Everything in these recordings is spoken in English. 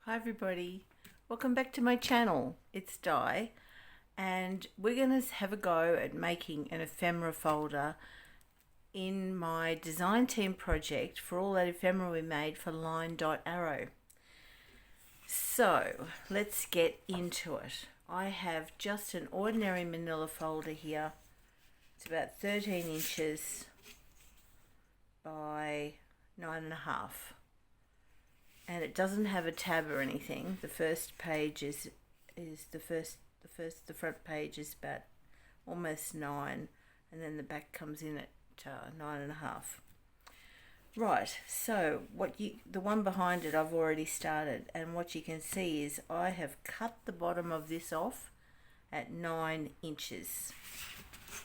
Hi everybody, welcome back to my channel. It's Di and we're going to have a go at making an ephemera folder in my design team project for all that ephemera we made for LineDotArrow. So let's get into it. I have just an ordinary manila folder here. It's about 13 inches by 9.5. And it doesn't have a tab or anything. The first page is the front page is about almost 9, and then the back comes in at 9.5. Right, so the one behind it I've already started, and what you can see is I have cut the bottom of this off at 9 inches,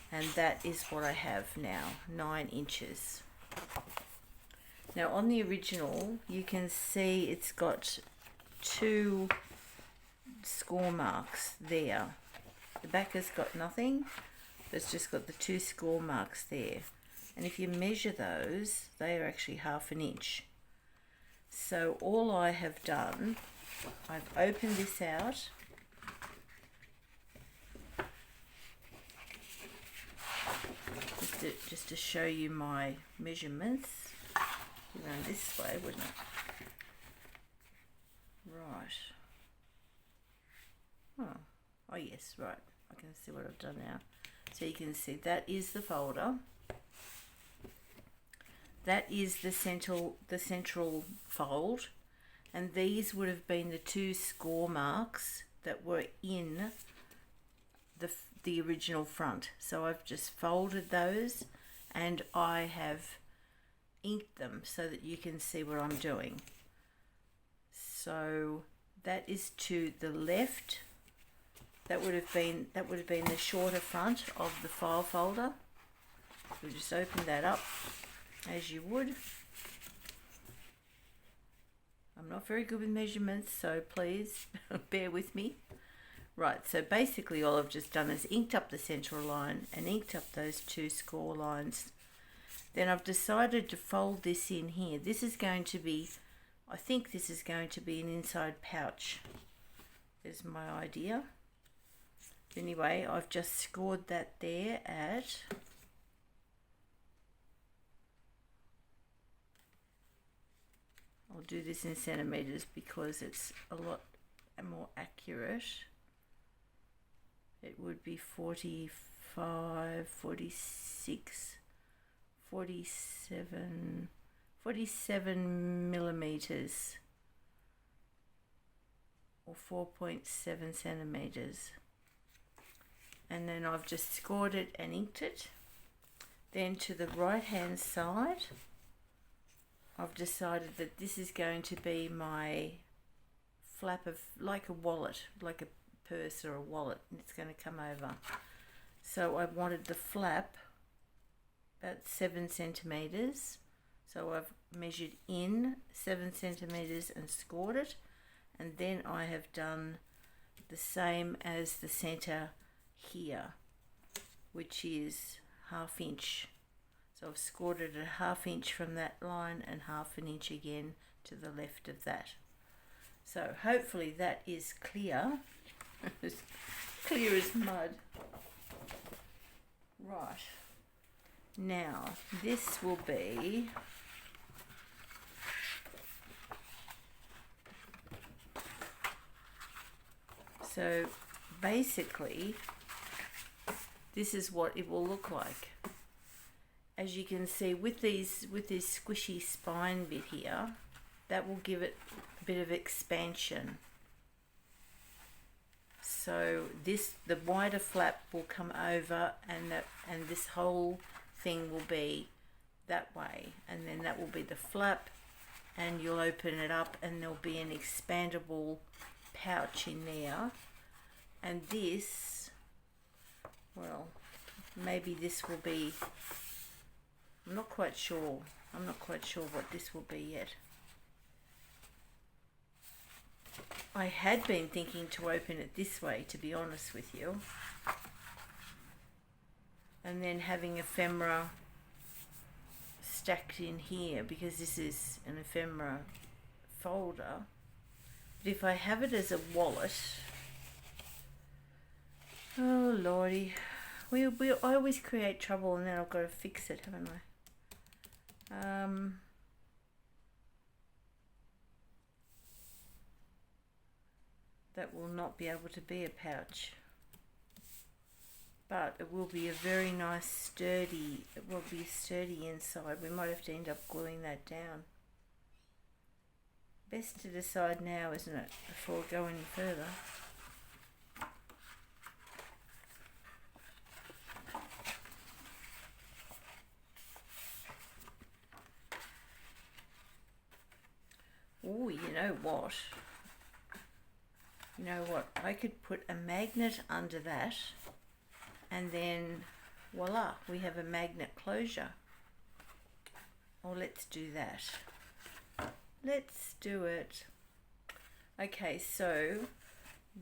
and that is what I have now, 9 inches. Now on the original you can see it's got 2 score marks there. The back has got nothing, it's just got the 2 score marks there, and if you measure those they are actually 1/2 inch. So all I have done, I've opened this out, just to show you my measurements. Around this way, wouldn't it? Right. Oh yes, right. I can see what I've done now. So you can see that is the folder. That is the central fold, and these would have been the 2 score marks that were in the original front. So I've just folded those and I have inked them so that you can see what I'm doing. So that is to the left. That would have been the shorter front of the file folder. So just open that up as you would. I'm not very good with measurements, so please bear with me. Right, so basically all I've just done is inked up the central line and inked up those 2 score lines. Then I've decided to fold this in here. This is going to be, I think this is going to be an inside pouch, is my idea. Anyway, I've just scored that there at, I'll do this in centimeters because it's a lot more accurate. It would be 45, 46, 47 millimeters, or 4.7 centimeters. And then I've just scored it and inked it. Then to the right hand side, I've decided that this is going to be my flap of, like a wallet, like a purse or a wallet, and it's going to come over. So I wanted the flap about 7 centimeters, so I've measured in 7 centimeters and scored it, and then I have done the same as the center here, which is 1/2 inch. So I've scored it at 1/2 inch from that line and 1/2 inch again to the left of that. So hopefully that is clear. As clear as mud. Right, now this will be so basically this is what it will look like. As you can see with this squishy spine bit here, that will give it a bit of expansion. So the wider flap will come over, and this whole thing will be that way, and then that will be the flap, and you'll open it up and there'll be an expandable pouch in there. And this, well, maybe this will be, I'm not quite sure what this will be yet. I had been thinking to open it this way, to be honest with you, and then having ephemera stacked in here, because this is an ephemera folder. But if I have it as a wallet, oh lordy, I always create trouble and then I've got to fix it, haven't I? That will not be able to be a pouch, but it will be a very nice sturdy, it will be sturdy inside. We might have to end up gluing that down. Best to decide now, isn't it, before we go any further. Oh, you know what? You know what? I could put a magnet under that and then voila, we have a magnet closure. Or let's do that. Let's do it. Okay, so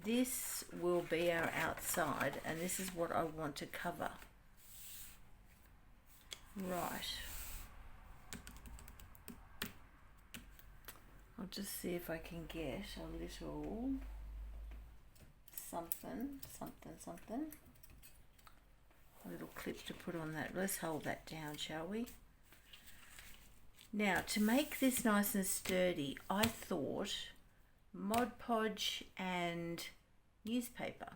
this will be our outside and this is what I want to cover. Right. I'll just see if I can get a little something. A little clip to put on that. Let's hold that down, shall we? Now, to make this nice and sturdy, I thought Mod Podge and newspaper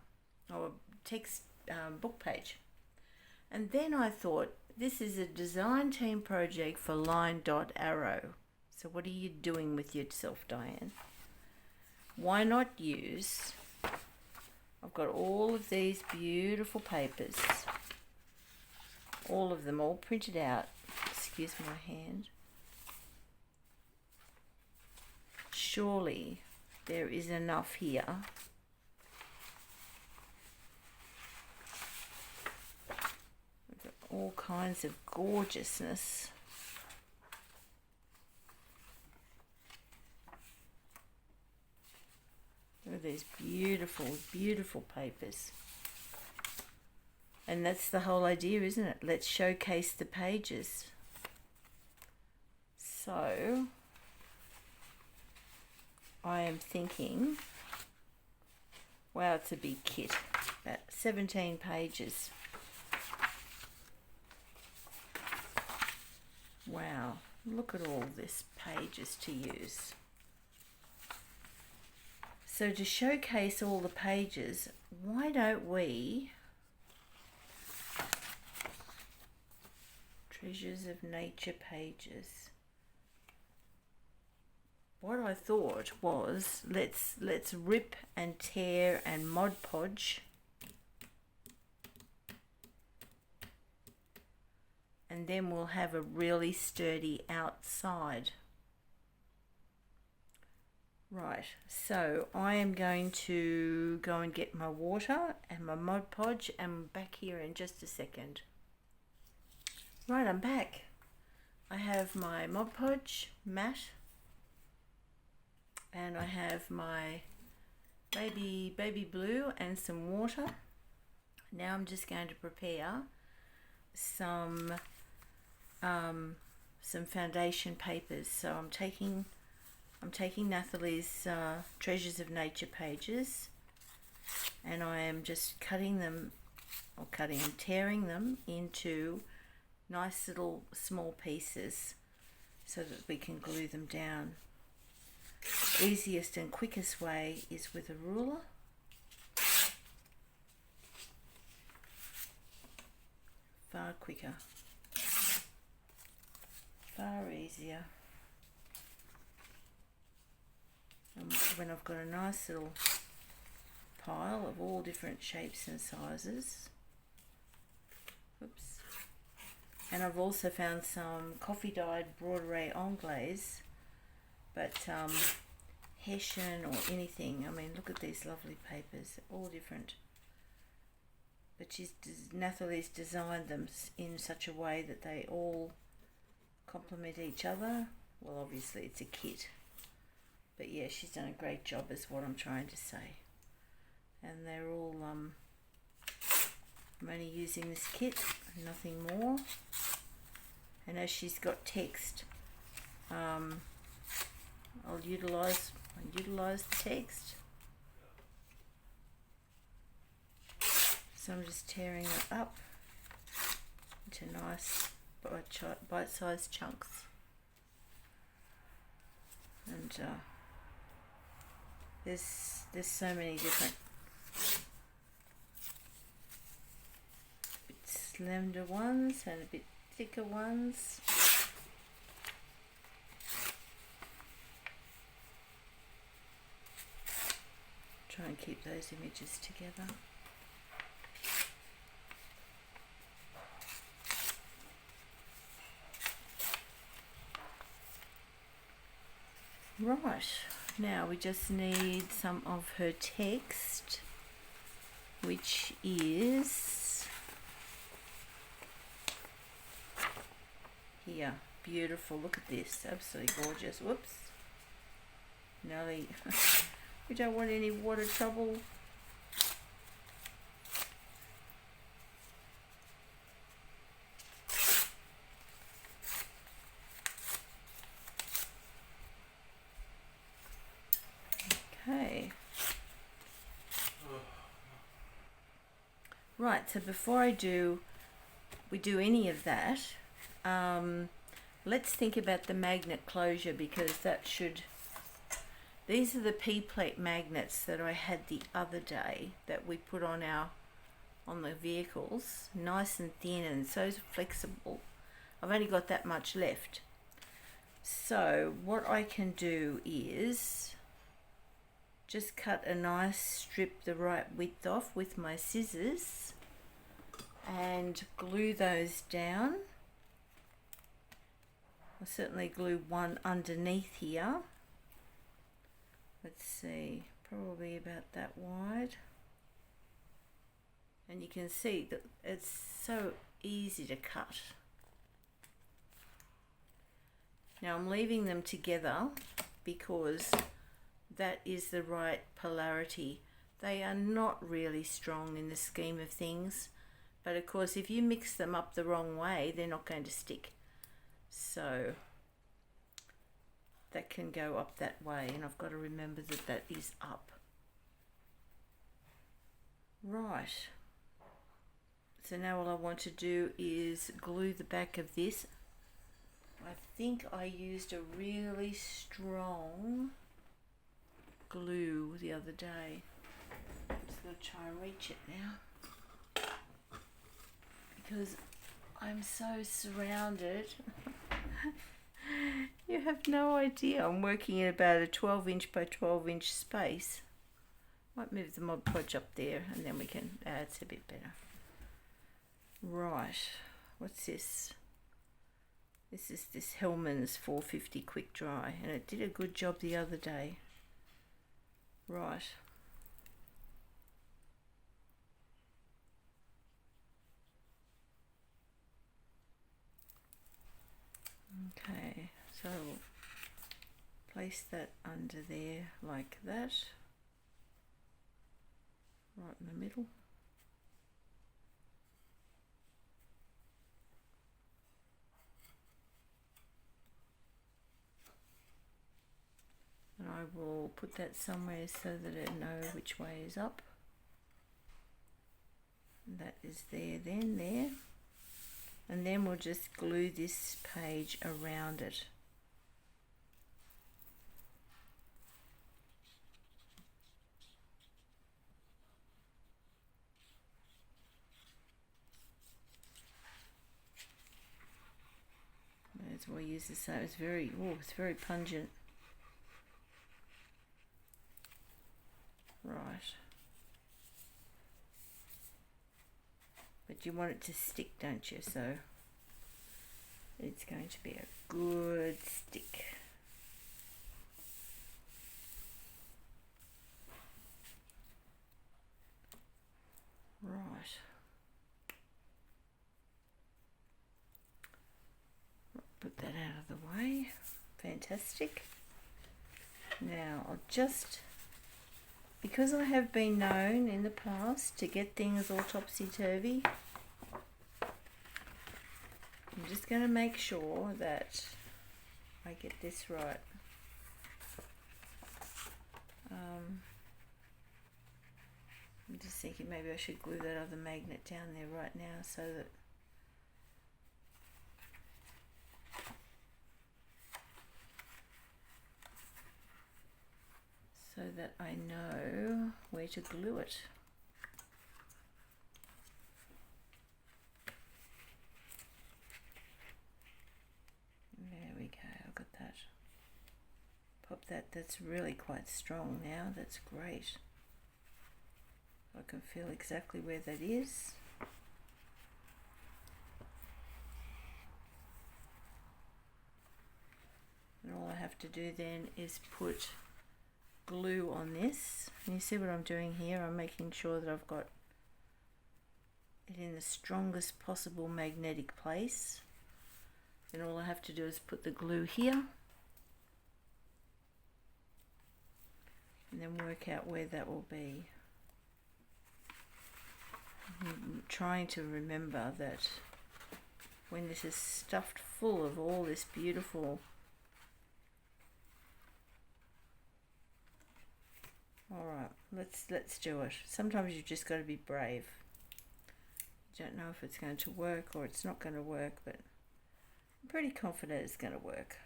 or text book page. And then I thought, this is a design team project for LineDotArrow. So what are you doing with yourself, Diane? Why not use, I've got all of these beautiful papers, all of them, all printed out. Excuse my hand. Surely there is enough here. We've got all kinds of gorgeousness. Look at these beautiful, beautiful papers. And that's the whole idea, isn't it? Let's showcase the pages. So, I am thinking, wow, it's a big kit. About 17 pages. Wow, look at all this pages to use. So to showcase all the pages, why don't we, Treasures of Nature pages. What I thought was, let's rip and tear and Mod Podge. And then we'll have a really sturdy outside. Right, so I am going to go and get my water and my Mod Podge and I'm back here in just a second. Right, I'm back. I have my Mod Podge mat and I have my baby blue and some water. Now I'm just going to prepare some foundation papers. So I'm taking Nathalie's Treasures of Nature pages and I am just tearing them into nice little small pieces so that we can glue them down. Easiest and quickest way is with a ruler. Far quicker, far easier. And when I've got a nice little pile of all different shapes and sizes. Oops. And I've also found some coffee dyed Broadway Anglaise, but Hessian or anything. I mean, look at these lovely papers, all different. But Nathalie's designed them in such a way that they all complement each other. Well, obviously it's a kit. But yeah, she's done a great job is what I'm trying to say. And they're all, I'm only using this kit, nothing more. And as she's got text I'll utilize the text. So I'm just tearing it up into nice bite-sized chunks. And there's so many different bit slender ones and a bit thicker ones. Try and keep those images together. Right, now we just need some of her text, which is here. Beautiful, look at this, absolutely gorgeous. Whoops, Nelly, we don't want any water trouble. Okay. Right, so before we do any of that, let's think about the magnet closure, because that should, these are the P-plate magnets that I had the other day that we put on the vehicles, nice and thin and so flexible. I've only got that much left. So what I can do is just cut a nice strip the right width off with my scissors and glue those down. I'll certainly glue one underneath here. Let's see, probably about that wide. And you can see that it's so easy to cut. Now I'm leaving them together because that is the right polarity. They are not really strong in the scheme of things, but of course if you mix them up the wrong way, they're not going to stick. So that can go up that way, and I've got to remember that that is up. Right, so now all I want to do is glue the back of this. I think I used a really strong glue the other day. I'm just going to try and reach it now because I'm so surrounded. You have no idea. I'm working in about a 12-inch by 12-inch space. Might move the Mod Podge up there and then we can, it's a bit better. Right, what's this? This is this Hellman's 450 quick dry, and it did a good job the other day. Right. Okay, so place that under there like that, right in the middle. And I will put that somewhere so that I know which way is up. And that is there, then there. And then we'll just glue this page around it. May as well use the same. It's very pungent. Right. But you want it to stick, don't you? So it's going to be a good stick. Right. Put that out of the way. Fantastic. Now I'll just, because I have been known in the past to get things all topsy-turvy, I'm just going to make sure that I get this right. thinking maybe I should glue that other magnet down there right now so that I know where to glue it. There we go, I've got that. Pop that, that's really quite strong now, that's great. I can feel exactly where that is. And all I have to do then is put glue on this. And you see what I'm doing here? I'm making sure that I've got it in the strongest possible magnetic place. Then all I have to do is put the glue here and then work out where that will be. I'm trying to remember that when this is stuffed full of all this beautiful alright, let's do it. Sometimes you've just got to be brave. You don't know if it's going to work or it's not going to work, but I'm pretty confident it's going to work.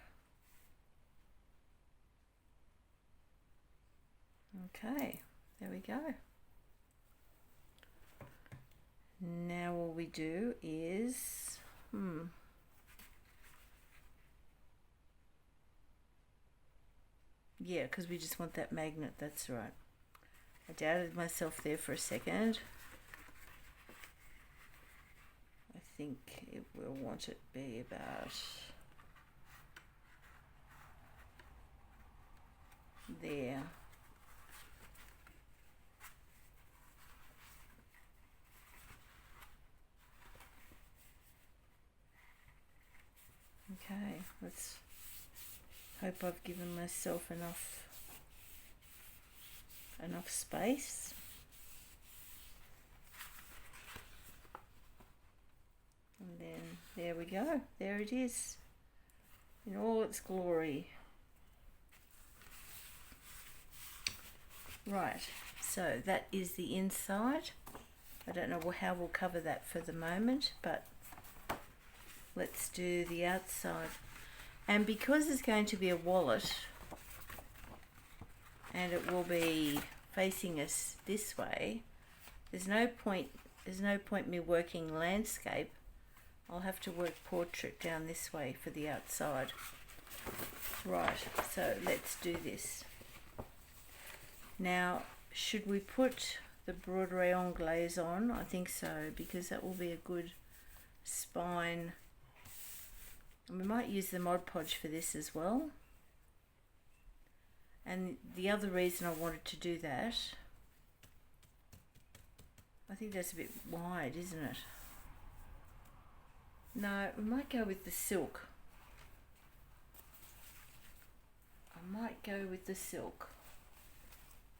Okay, there we go. Now all we do is yeah, because we just want that magnet, that's right. I doubted myself there for a second. I think it will want it be about there. Okay, let's hope I've given myself enough space. And then there we go, there it is in all its glory. Right, so that is the inside. I don't know how we'll cover that for the moment, but let's do the outside. And because it's going to be a wallet and it will be facing us this way, there's no point me working landscape. I'll have to work portrait down this way for the outside. Right, so let's do this. Now, should we put the broderie anglaise on? I think so, because that will be a good spine. And we might use the Mod Podge for this as well. And the other reason I wanted to do that, I think that's a bit wide, isn't it? No, we might go with the silk. I might go with the silk.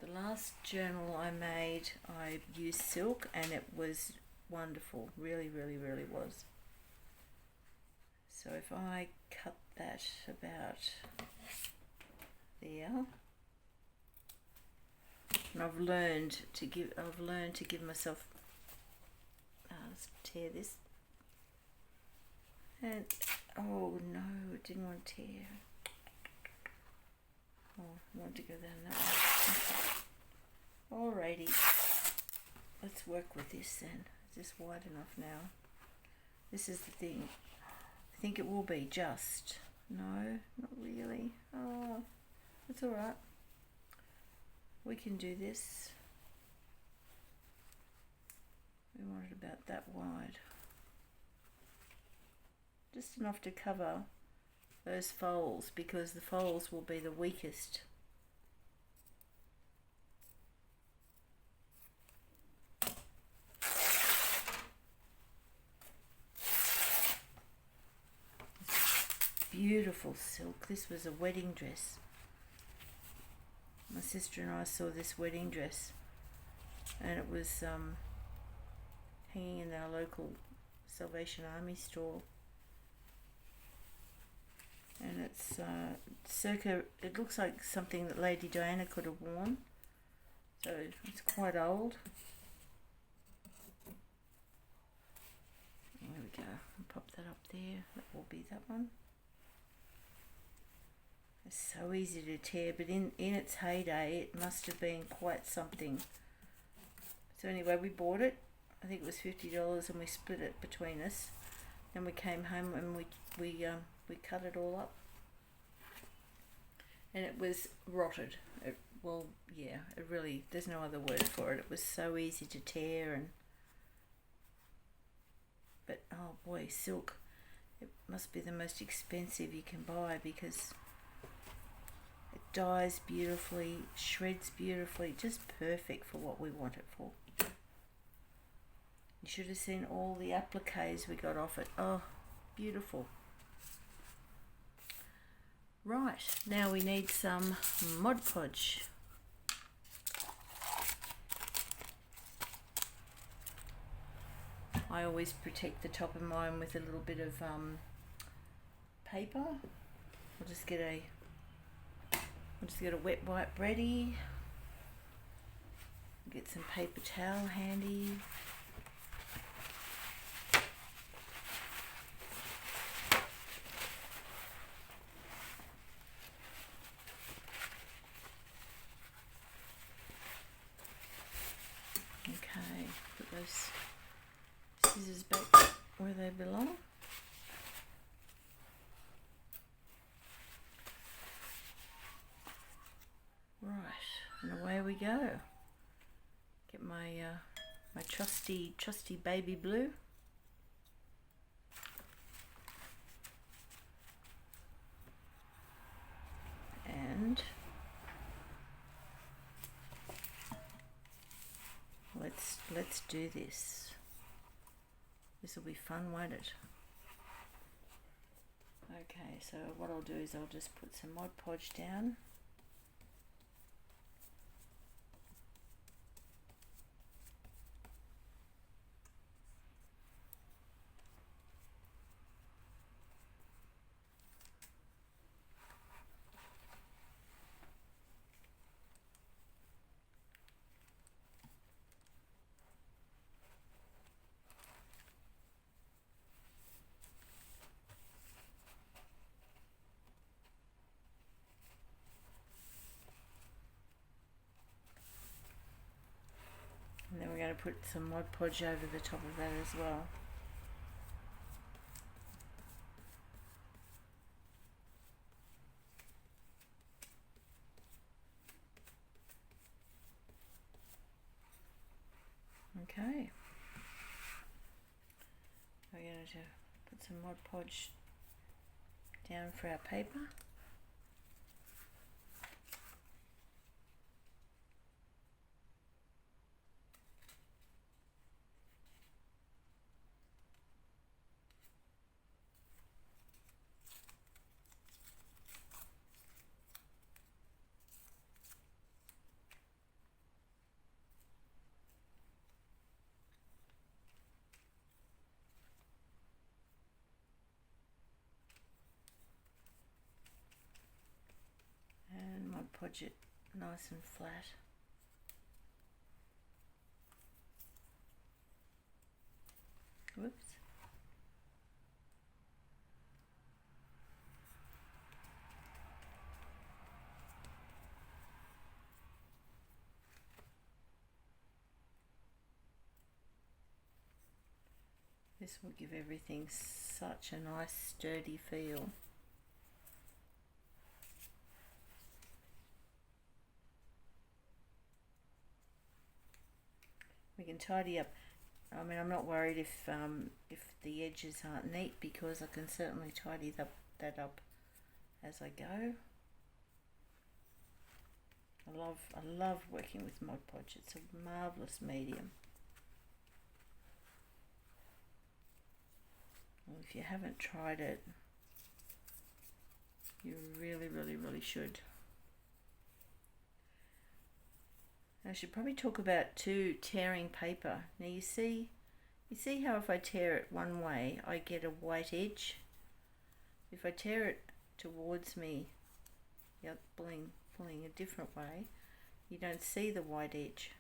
The last journal I made, I used silk and it was wonderful. Really, really, really was. So if I cut that about there, and I've learned to give myself. Let's tear this. And oh no, it didn't want to tear. Oh, I want to go down that way. Okay. Alrighty, let's work with this then. Is this wide enough now? This is the thing. I think it will be just. No, not really. Oh, that's alright. We can do this. We want it about that wide. Just enough to cover those folds, because the folds will be the weakest. Beautiful silk. This was a wedding dress. My sister and I saw this wedding dress and it was hanging in our local Salvation Army store, and it's circa, it looks like something that Lady Diana could have worn, so it's quite old. go. I'll pop that up there. That will be that one. It's so easy to tear, but in its heyday, it must have been quite something. So anyway, we bought it. I think it was $50, and we split it between us. Then we came home and we cut it all up, and it was rotted. Well, yeah, it really, there's no other word for it. It was so easy to tear, but oh boy, silk, it must be the most expensive you can buy because it dyes beautifully, shreds beautifully, just perfect for what we want it for. You should have seen all the appliques we got off it. Oh, beautiful. Right, now we need some Mod Podge. I always protect the top of mine with a little bit of paper. I'll just get a wet wipe ready. Get some paper towel handy. Okay, put those scissors back where they belong. Right, and away we go. Get my my trusty baby blue. And let's do this. This will be fun, won't it? Okay, so what I'll do is I'll just put some Mod Podge down. And then we're going to put some Mod Podge over the top of that as well. Okay. We're going to put some Mod Podge down for our paper. Mod Podge it nice and flat. Whoops. This will give everything such a nice sturdy feel. We can tidy up. I mean, I'm not worried if the edges aren't neat because I can certainly tidy that up as I go. I love working with Mod Podge. It's a marvelous medium. Well, if you haven't tried it, you really should. I should probably talk about too tearing paper. Now you see how if I tear it one way, I get a white edge. If I tear it towards me, pulling a different way, you don't see the white edge.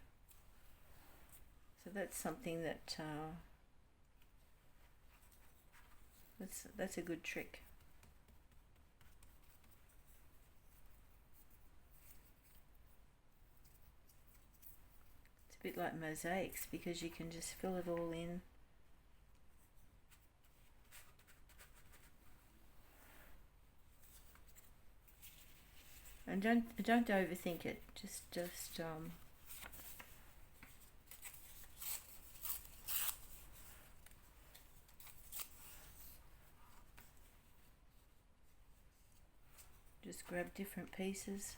So that's something that That's a good trick. It's a bit like mosaics because you can just fill it all in. And don't overthink it. Just grab different pieces.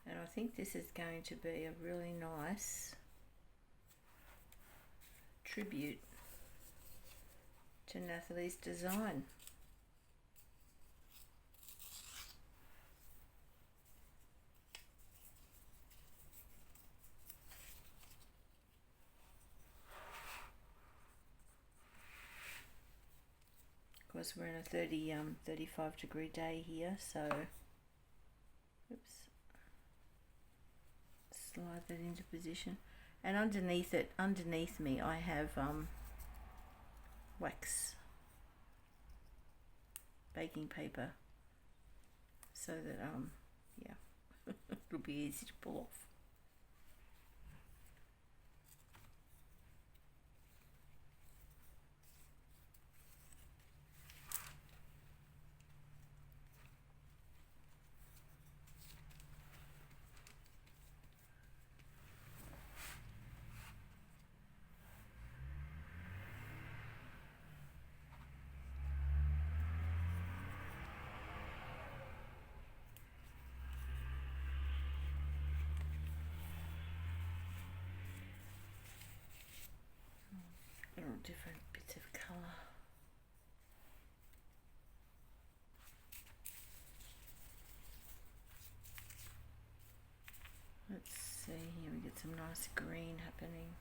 And I think this is going to be a really nice tribute to Nathalie's design. Of course, we're in a 35 degree day here, so oops, slide that into position. And underneath me, I have wax baking paper, so that yeah, it'll be easy to pull off. Little different bits of colour. Let's see here, we get some nice green happening.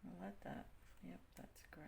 I like that. Yep, that's great.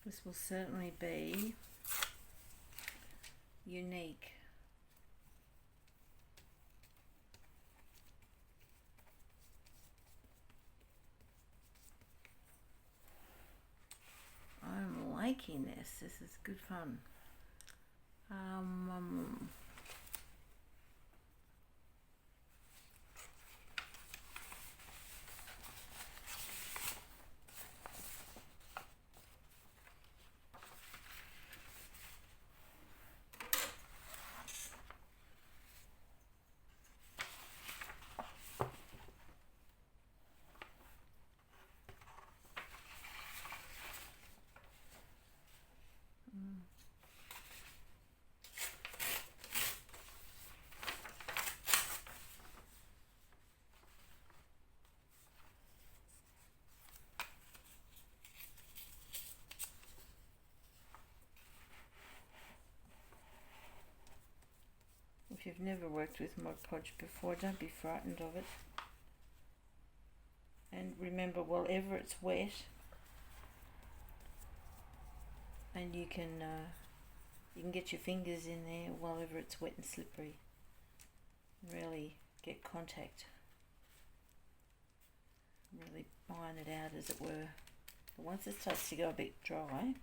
This will certainly be unique. I'm liking this. This is good fun. If you've never worked with Mod Podge before, don't be frightened of it. And remember, wherever it's wet, and you can get your fingers in there wherever it's wet and slippery. Really get contact. Really iron it out, as it were. But once it starts to go a bit dry,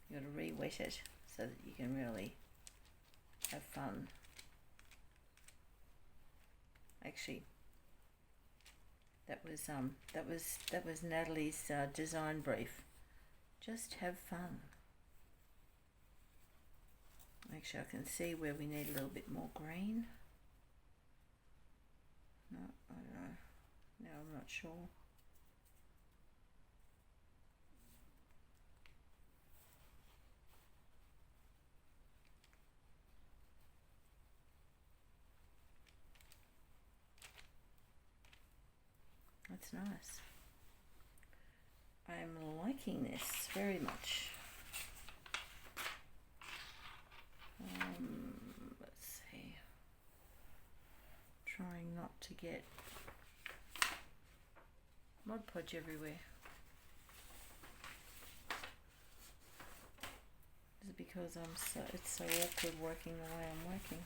you've got to re-wet it so that you can really have fun. Actually, that was Natalie's design brief. Just have fun. Actually, I can see where we need a little bit more green. No, I don't know. Now I'm not sure. That's nice. I'm liking this very much. Let's see. Trying not to get Mod Podge everywhere. Is it because it's so awkward working the way I'm working?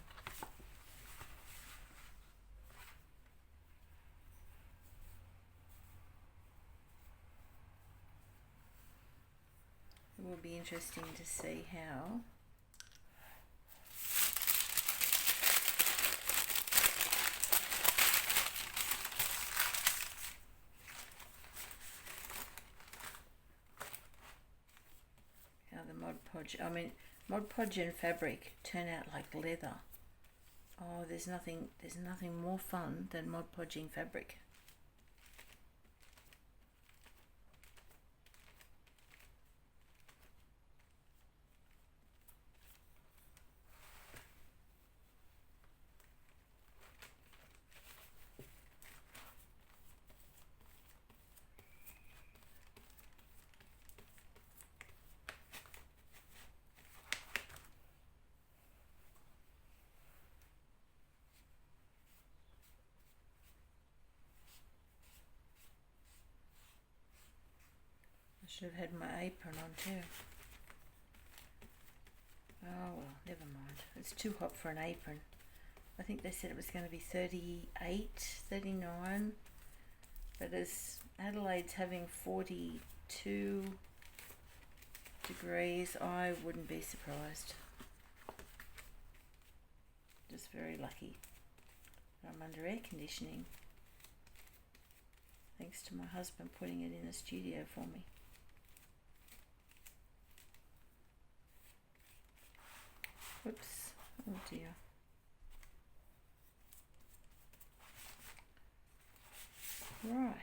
It will be interesting to see how the Mod Podge, Mod Podge and fabric turn out like leather. Oh, there's nothing more fun than Mod Podging fabric. I should have had my apron on too. Oh well, never mind. It's too hot for an apron. I think they said it was going to be 38, 39. But as Adelaide's having 42 degrees, I wouldn't be surprised. Just very lucky. I'm under air conditioning. Thanks to my husband putting it in the studio for me. Whoops, oh dear. Right.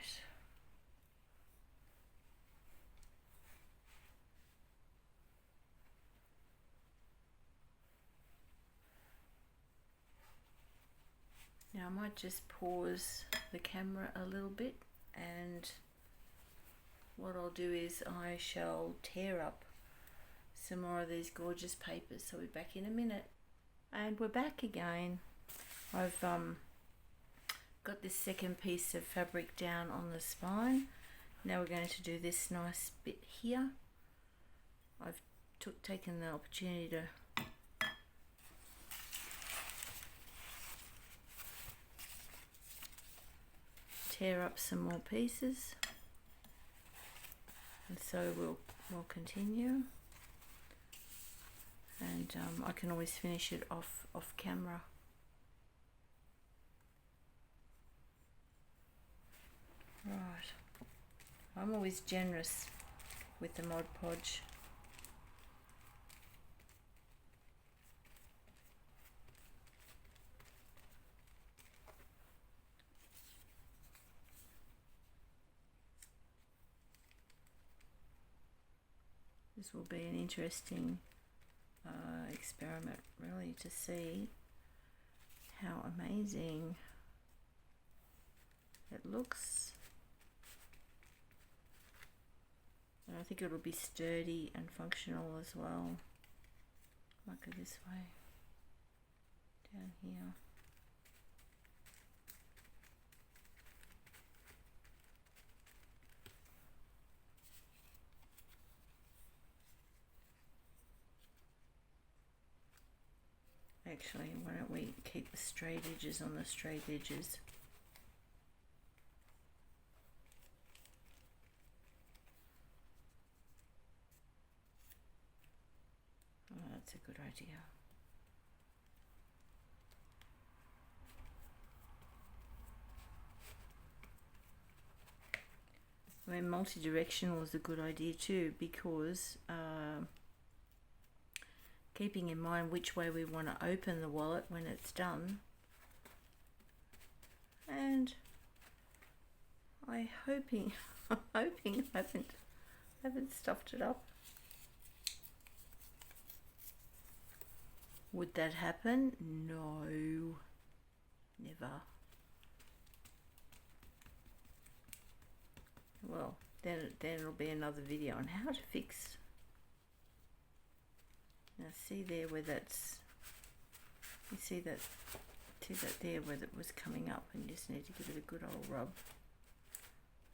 Now I might just pause the camera a little bit, and what I'll do is I shall tear up some more of these gorgeous papers. So we're back in a minute. And we're back again. I've got this second piece of fabric down on the spine. Now we're going to do this nice bit here. I've taken the opportunity to tear up some more pieces, and so we'll continue. And I can always finish it off camera. Right, I'm always generous with the Mod Podge. This will be an interesting experiment, really, to see how amazing it looks. And I think it'll be sturdy and functional as well. Might go this way, down here. Actually, why don't we keep the straight edges on the straight edges? Oh, that's a good idea. I mean, multi-directional is a good idea too, because keeping in mind which way we want to open the wallet when it's done, and I'm hoping I haven't stuffed it up. Would that happen? No, never. Well, then it'll be another video on how to fix. Now see there where that's, you see that there where it was coming up, and you just need to give it a good old rub.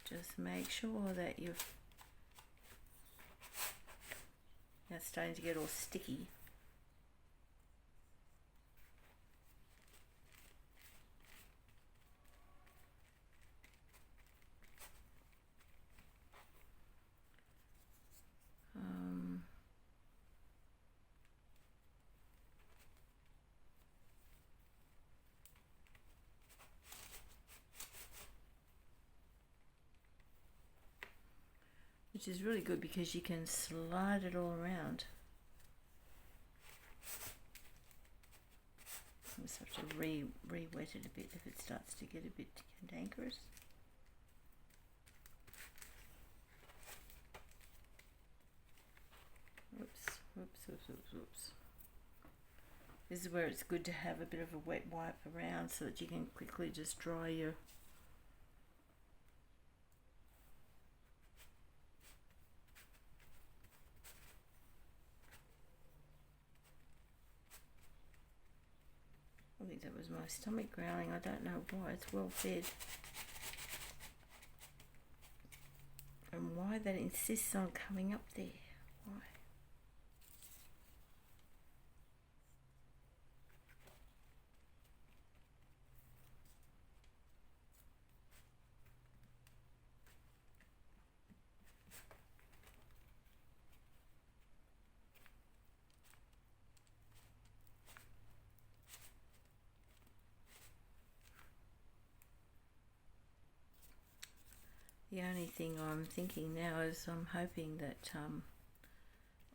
Just make sure that you've, now it's starting to get all sticky. Which is really good because you can slide it all around. I just have to re-wet it a bit if it starts to get a bit cantankerous. Oops. This is where it's good to have a bit of a wet wipe around so that you can quickly just dry your I think that was my stomach growling. I don't know why. It's well fed. And why that insists on coming up there. Why? The only thing I'm thinking now is I'm hoping that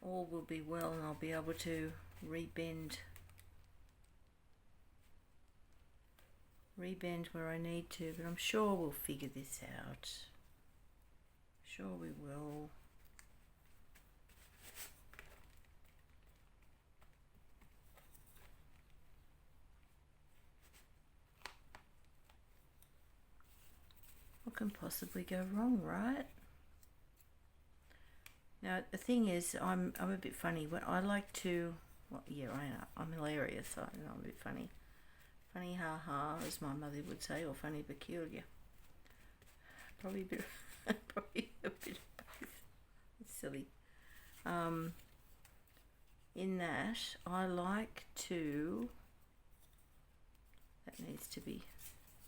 all will be well and I'll be able to rebend where I need to, but I'm sure we'll figure this out. Sure we will. What can possibly go wrong, right? Now the thing is, I'm a bit funny. When I like to, well, yeah, I know I'm hilarious. I know I'm a bit funny, ha ha, as my mother would say, or funny peculiar. Probably a bit, probably a bit of both. It's silly. In that, I like to. That needs to be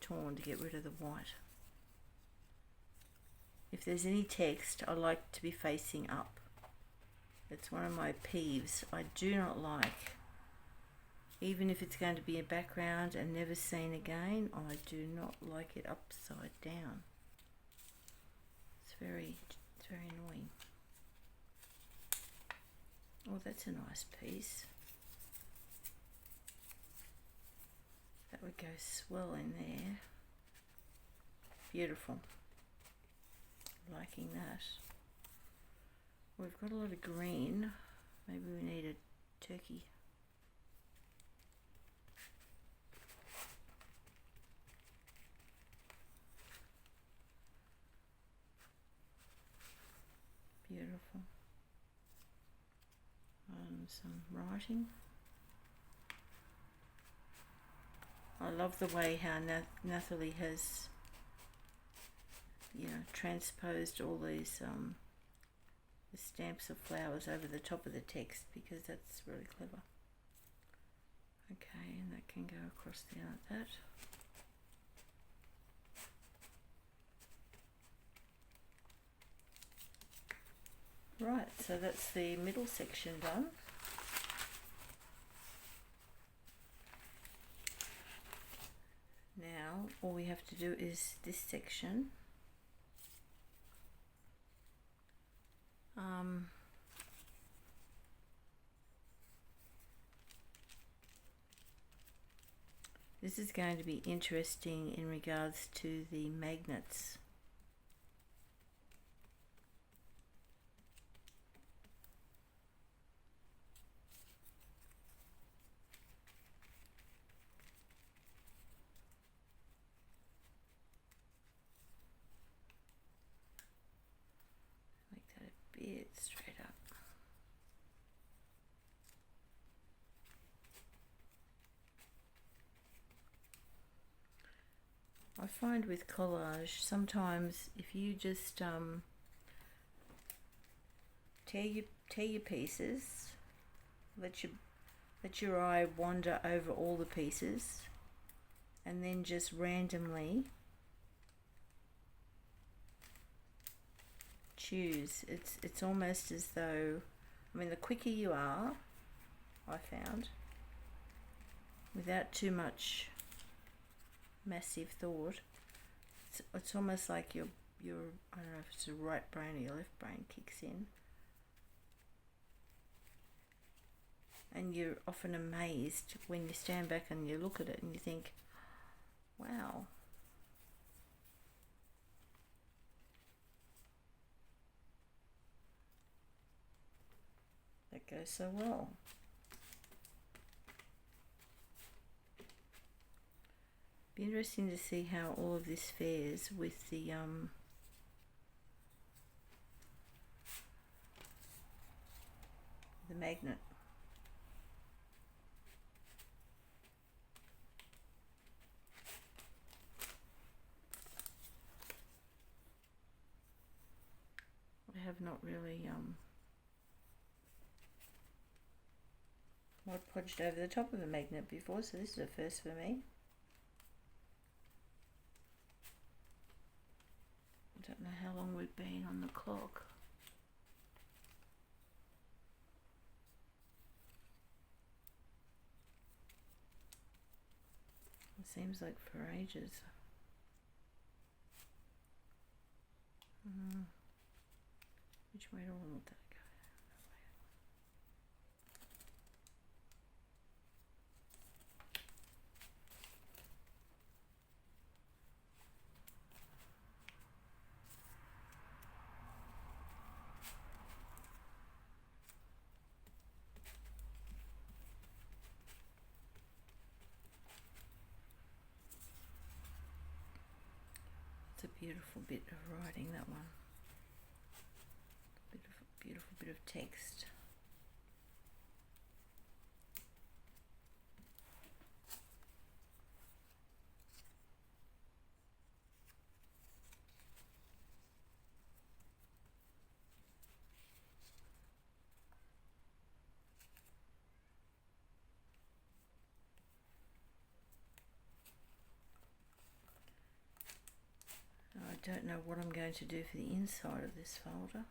torn to get rid of the white. If there's any text, I like to be facing up. It's one of my peeves. I do not like, even if it's going to be a background and never seen again, I do not like it upside down. It's very annoying. Oh, that's a nice piece. That would go swell in there. Beautiful. Liking that. We've got a lot of green. Maybe we need a turkey. Beautiful. Some writing. I love the way how Nathalie has, you know, transposed all these the stamps of flowers over the top of the text, because that's really clever. Okay, and that can go across there like that. Right, so that's the middle section done. Now all we have to do is this section. This is going to be interesting in regards to the magnets. I find with collage, sometimes if you just tear your pieces, let your eye wander over all the pieces, and then just randomly choose. It's almost as though, I mean, the quicker you are, I found, without too much massive thought, it's almost like your I don't know if it's your right brain or your left brain kicks in, and you're often amazed when you stand back and you look at it and you think, wow, that goes so well. Be interesting to see how all of this fares with the magnet. I have not really Mod Podged over the top of a magnet before, so this is a first for me. I don't know how long we've been on the clock. It seems like for ages. Which way do I want that to go? It's a beautiful bit of writing, that one. Beautiful bit of text. I don't know what I'm going to do for the inside of this folder.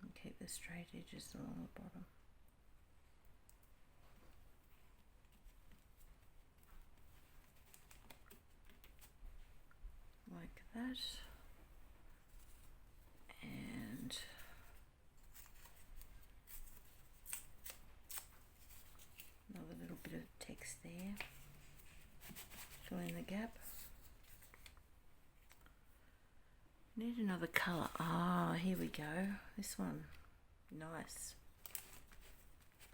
And keep the straight edges along the bottom. Like that. And another little bit of text there. Fill in the gap. Need another colour. Ah, here we go. This one. Nice.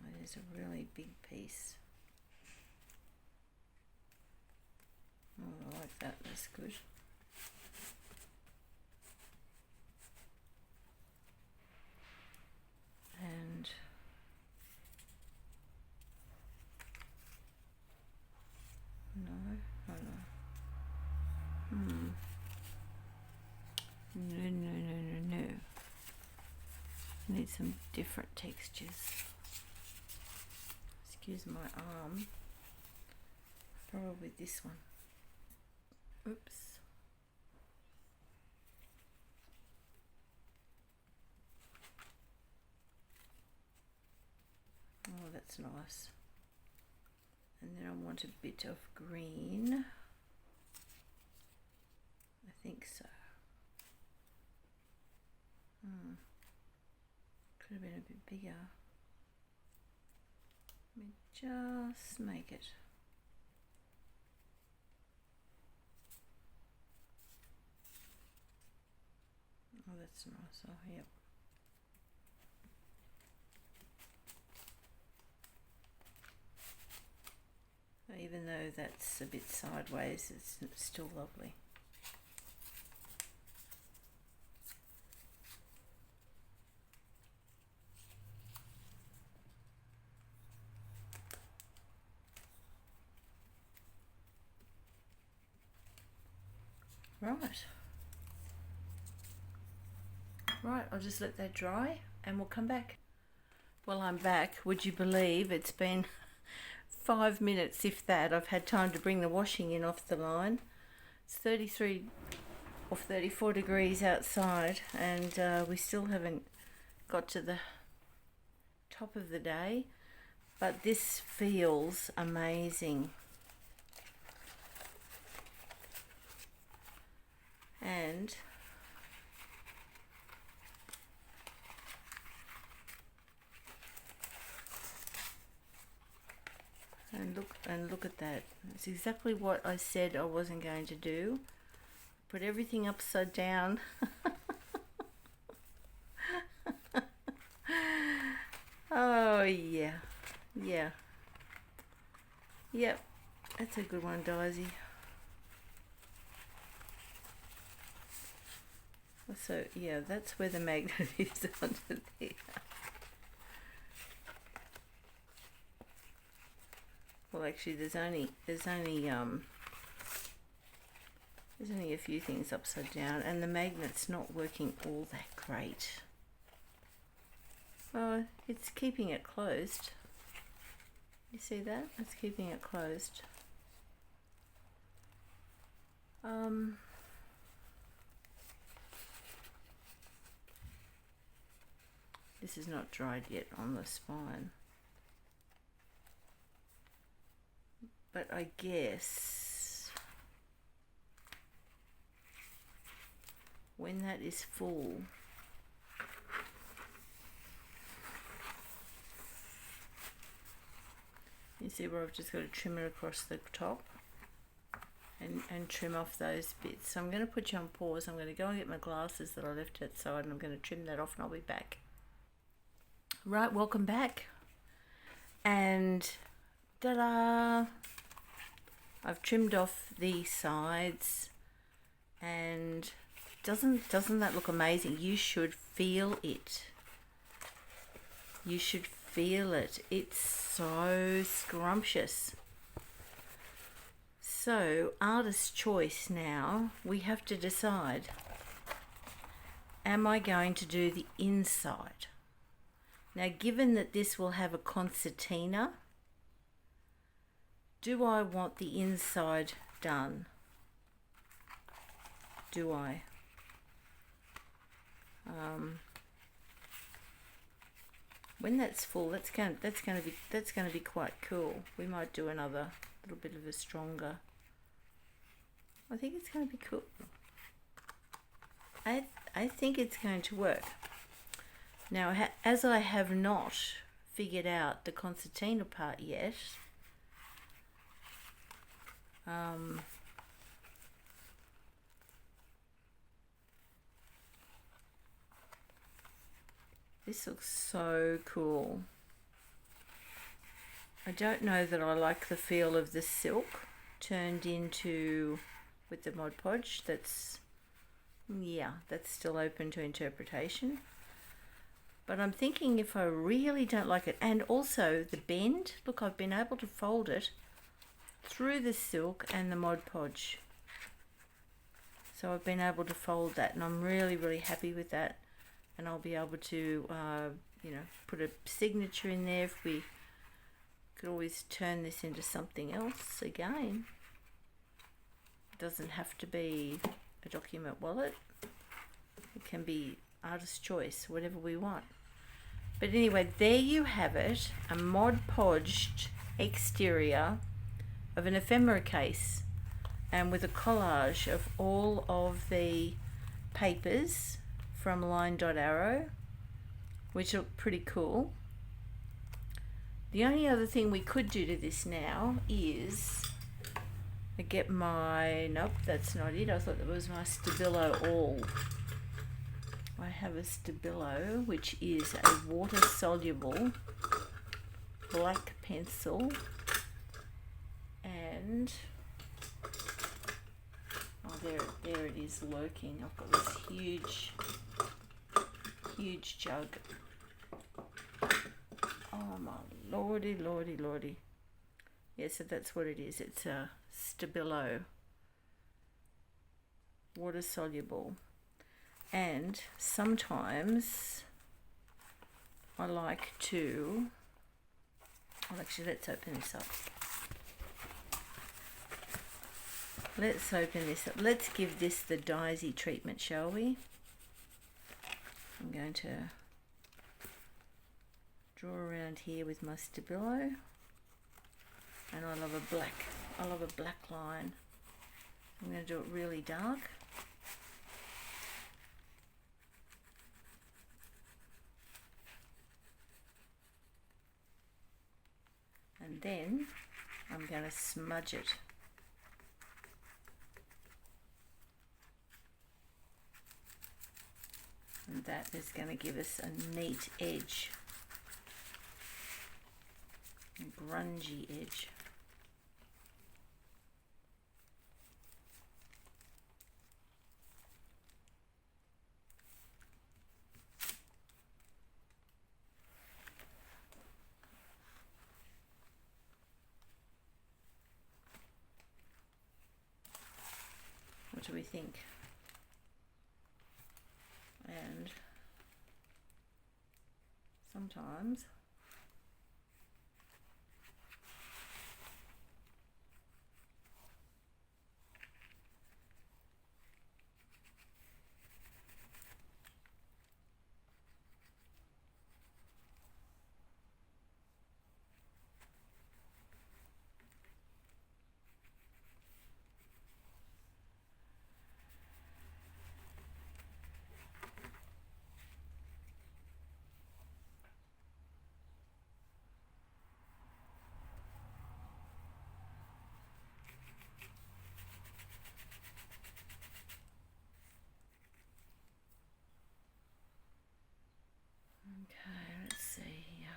It is a really big piece. Oh, I like that. That's good. And no. No. Need some different textures. Excuse my arm. Probably this one. Oops. Oh, that's nice. And then I want a bit of green. I think so. Could have been a bit bigger. Let me just make it. Oh, that's nice. Oh, yep. Even though that's a bit sideways, it's still lovely. Right, I'll just let that dry and we'll come back. Well, I'm back. Would you believe it's been 5 minutes, if that. I've had time to bring the washing in off the line. It's 33 or 34 degrees outside, and we still haven't got to the top of the day, but this feels amazing. And look at that. It's exactly what I said I wasn't going to do. Put everything upside down. Oh yeah. Yep, that's a good one, Daisy. So yeah, that's where the magnet is, under there. Well, actually, there's only a few things upside down, and the magnet's not working all that great. Oh, it's keeping it closed. You see that? It's keeping it closed. This is not dried yet on the spine. But I guess when that is full, you see where I've just got to trim it across the top and trim off those bits. So I'm going to put you on pause. I'm going to go and get my glasses that I left outside, and I'm going to trim that off, and I'll be back. Right, welcome back. And ta-da! I've trimmed off the sides, and doesn't that look amazing? You should feel it. You should feel it. It's so scrumptious. So, artist's choice now. We have to decide, am I going to do the inside? Now, given that this will have a concertina, do I want the inside done? Do I? When that's full, that's going to be quite cool. We might do another little bit of a stronger. I think it's going to be cool. I think it's going to work. Now, as I have not figured out the concertina part yet, this looks so cool. I don't know that I like the feel of the silk turned into with the Mod Podge. That's still open to interpretation. But I'm thinking if I really don't like it, and also the bend, look, I've been able to fold it through the silk and the Mod Podge. So I've been able to fold that, and I'm really, really happy with that. And I'll be able to, put a signature in there. If we could always turn this into something else again. It doesn't have to be a document wallet. It can be artist's choice, whatever we want. But anyway, there you have it, a Mod Podged exterior of an ephemera case, and with a collage of all of the papers from LineDotArrow, which look pretty cool. The only other thing we could do to this now is get my, nope, that's not it. I thought that was my Stabilo all. I have a Stabilo, which is a water-soluble black pencil, and there it is lurking. I've got this huge jug. Oh my lordy. Yeah, so that's what it is. It's a Stabilo water soluble, and sometimes I like to, well, actually let's open this up. Let's open this up. Let's give this the daisy treatment, shall we? I'm going to draw around here with my Stabilo, and I love a black line. I'm going to do it really dark. And then I'm going to smudge it. And that is going to give us a neat edge, a grungy edge. What do we think? And sometimes okay, let's see here.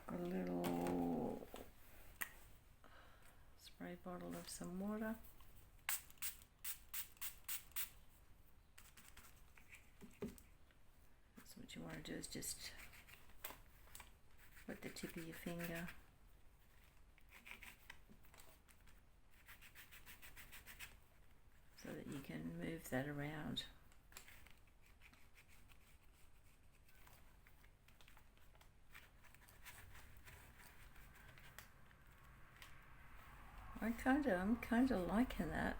A little spray bottle of some water. That's what you want to do, is just put the tip of your finger so that you can move that around. I'm kind of liking that.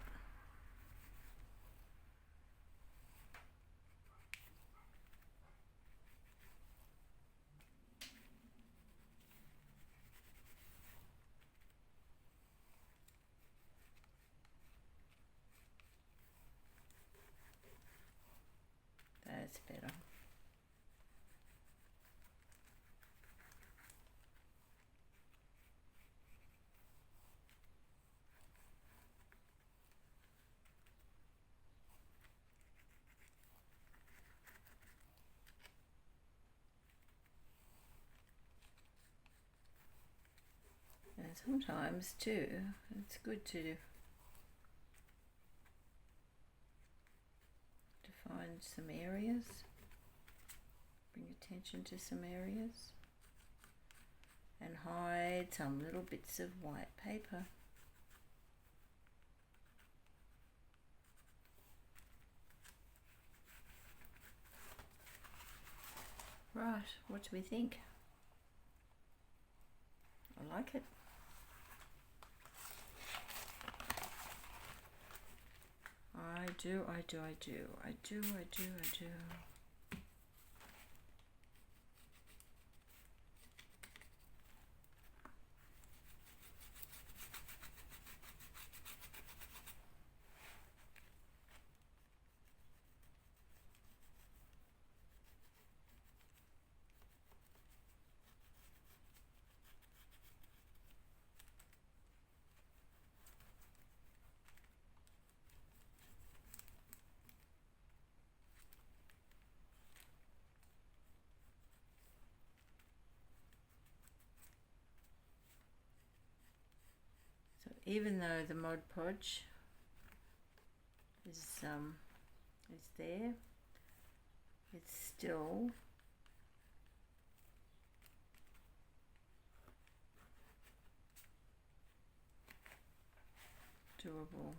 That's better. And sometimes too, it's good to find some areas, bring attention to some areas, and hide some little bits of white paper. Right, what do we think? I like it. I do. even though the Mod Podge is there, it's still doable.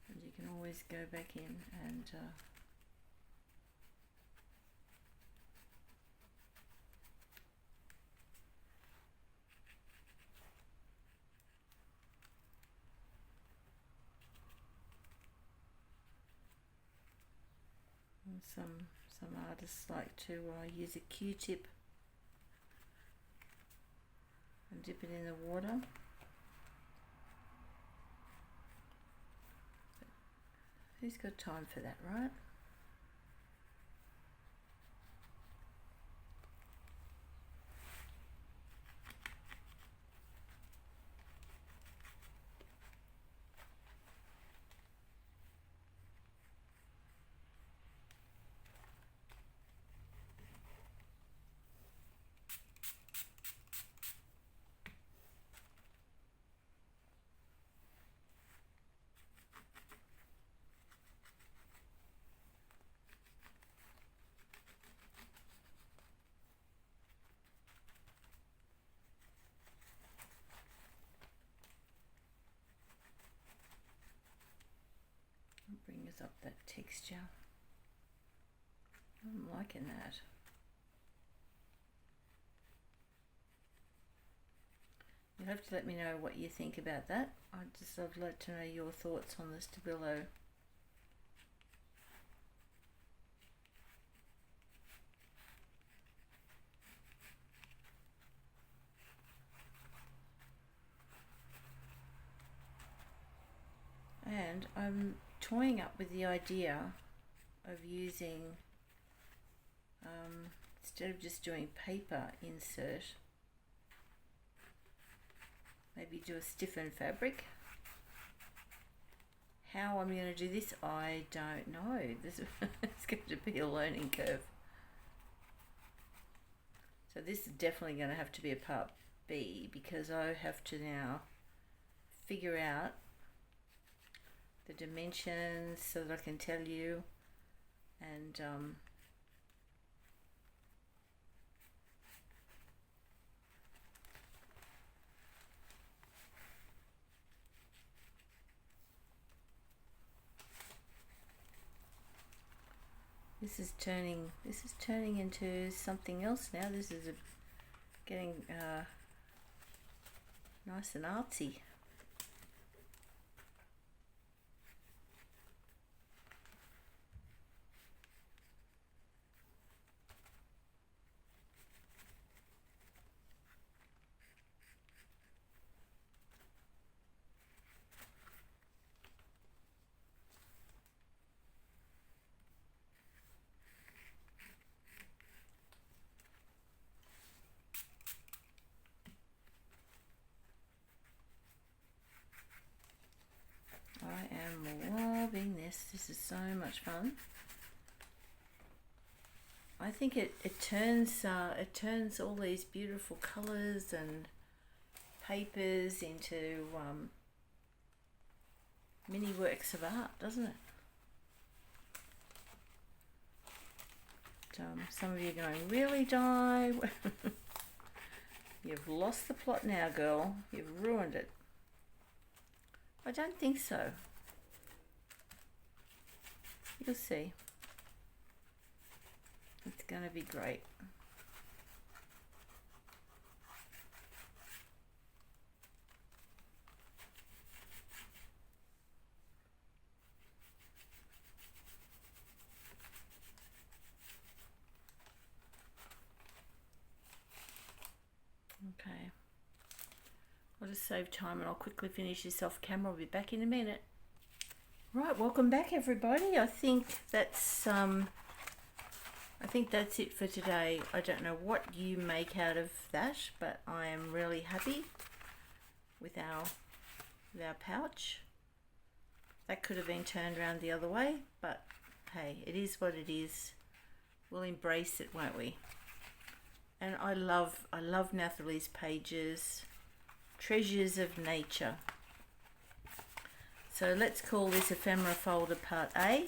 And you can always go back in and some artists like to use a Q-tip and dip it in the water. But who's got time for that, right? Bring us up that texture. I'm liking that. You'll have to let me know what you think about that. I'd like to know your thoughts on the Stabilo. And I'm toying up with the idea of using, instead of just doing paper insert, maybe do a stiffened fabric. How I'm going to do this, I don't know. It's going to be a learning curve. So this is definitely going to have to be a part B, because I have to now figure out the dimensions so that I can tell you, and this is turning into something else now. This is getting nice and artsy. I am loving this. This is so much fun. I think it turns all these beautiful colours and papers into mini works of art, doesn't it? Some of you are going, really, Di? You've lost the plot now, girl. You've ruined it. I don't think so. You'll see. It's going to be great. Okay. I'll just save time and I'll quickly finish this off camera. I'll be back in a minute. Right, welcome back everybody. I think that's a I think that's it for today. I don't know what you make out of that, but I am really happy with our pouch. That could have been turned around the other way, but hey, it is what it is. We'll embrace it, won't we? And I love Nathalie's pages, treasures of nature. So let's call this ephemera folder part A,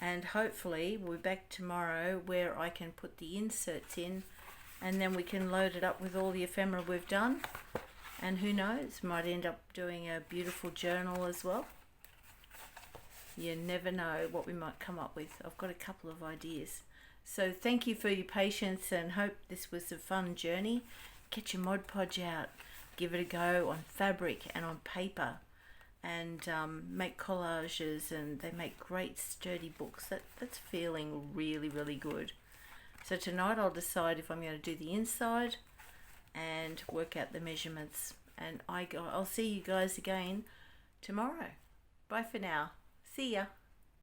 and hopefully we'll be back tomorrow where I can put the inserts in, and then we can load it up with all the ephemera we've done, and who knows, might end up doing a beautiful journal as well. You never know what we might come up with. I've got a couple of ideas. So thank you for your patience, and hope this was a fun journey. Get your Mod Podge out, give it a go on fabric and on paper, and make collages, and they make great sturdy books. That's feeling really, really good. So tonight I'll decide if I'm going to do the inside and work out the measurements, and I'll see you guys again tomorrow. Bye for now. See ya.